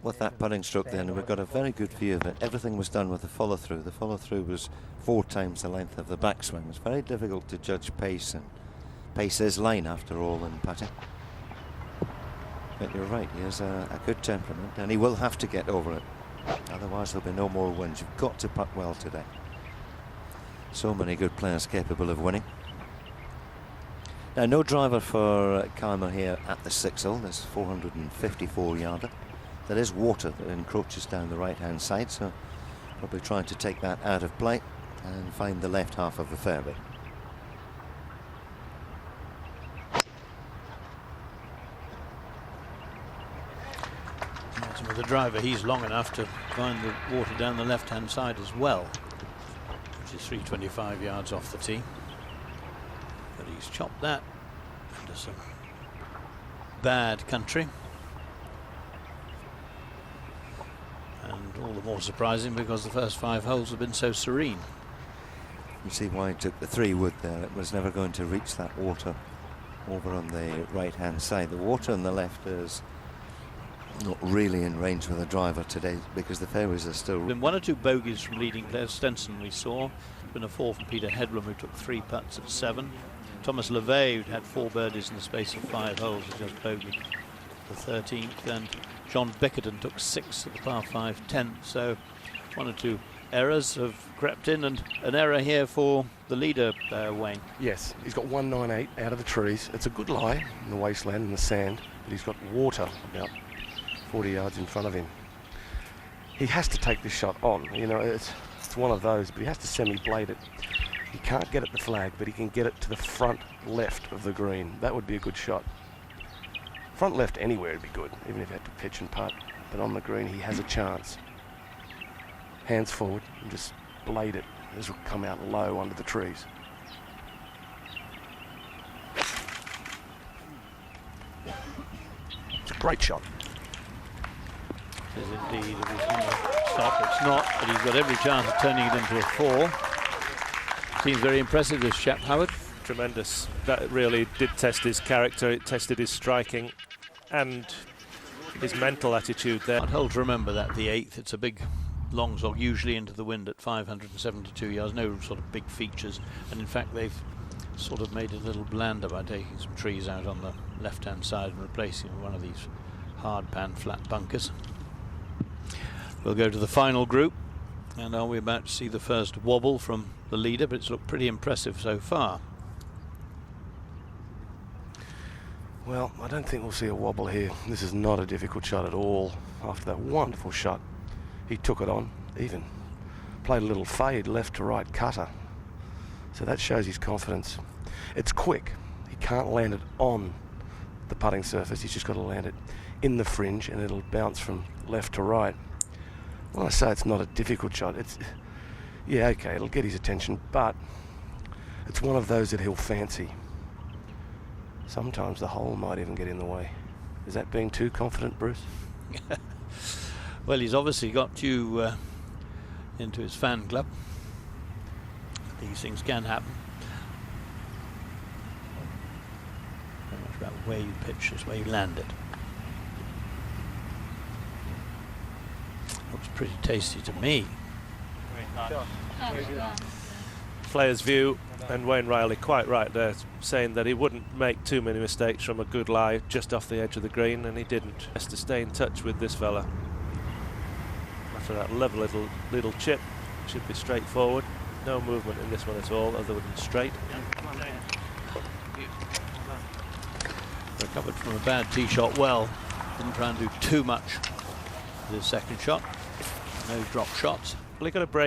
with that putting stroke then, and we got a very good view of it. Everything was done with the follow-through. The follow-through was 4 times the length of the backswing. It's very difficult to judge pace, and pace is line after all in putting. But you're right, he has a good temperament, and he will have to get over it. Otherwise there'll be no more wins. You've got to putt well today. So many good players capable of winning. Now, no driver for Kaymer here at the 6 hole. There's 454 yarder. There is water that encroaches down the right-hand side, so probably trying to take that out of play and find the left half of the fairway. With the driver, he's long enough to find the water down the left-hand side as well, which is 325 yards off the tee. But he's chopped that into some bad country, and all the more surprising because the first 5 holes have been so serene. You see why he took the 3 wood there. It was never going to reach that water over on the right-hand side. The water on the left is not really in range with the driver today because the fairways are still. Been 1 or 2 bogeys from leading players. Stenson we saw. Been a 4 from Peter Headlam, who took 3 putts at 7. Thomas LeVay, who'd had 4 birdies in the space of 5 holes, has just bogeyed the 13th, and John Bickerton took 6 at the par 5 10th. So 1 or 2 errors have crept in, and an error here for the leader, Wayne. Yes, he's got 198 out of the trees. It's a good lie in the wasteland, in the sand, but he's got water about 40 yards in front of him. He has to take this shot on. You know, it's one of those, but he has to semi-blade it. He can't get at the flag, but he can get it to the front left of the green. That would be a good shot. Front left anywhere would be good, even if he had to pitch and putt. But on the green, he has a chance. Hands forward and just blade it. This will come out low under the trees. It's a great shot. It is indeed. If he's going to stop, it's not, but he's got every chance of turning it into a 4. Seems very impressive, this chap, Howard. Tremendous. That really did test his character. It tested his striking and his mental attitude there. I'd hold to remember that the 8th, it's a big long slog, usually into the wind at 572 yards. No sort of big features, and in fact they've sort of made it a little blander by taking some trees out on the left-hand side and replacing one of these hard pan flat bunkers. We'll go to the final group, and are we about to see the first wobble from the leader? But it's looked pretty impressive so far. Well, I don't think we'll see a wobble here. This is not a difficult shot at all. After that wonderful shot, he took it on, even played a little fade left to right cutter. So that shows his confidence. It's quick. He can't land it on the putting surface. He's just got to land it in the fringe, and it'll bounce from left to right. When I say it's not a difficult shot, it's, yeah, okay, it'll get his attention, but it's one of those that he'll fancy. Sometimes the hole might even get in the way. Is that being too confident, Bruce? Well, he's obviously got you into his fan club. These things can happen. Very much about where you pitch, it's where you land it. Looks pretty tasty to me. Player's view, and Wayne Riley quite right there, saying that he wouldn't make too many mistakes from a good lie just off the edge of the green, and he didn't. Has to stay in touch with this fella. After that level little chip, should be straightforward. No movement in this one at all, other than straight. Recovered from a bad tee shot well. Didn't try and do too much with his second shot. No drop shots. Well, he got a break.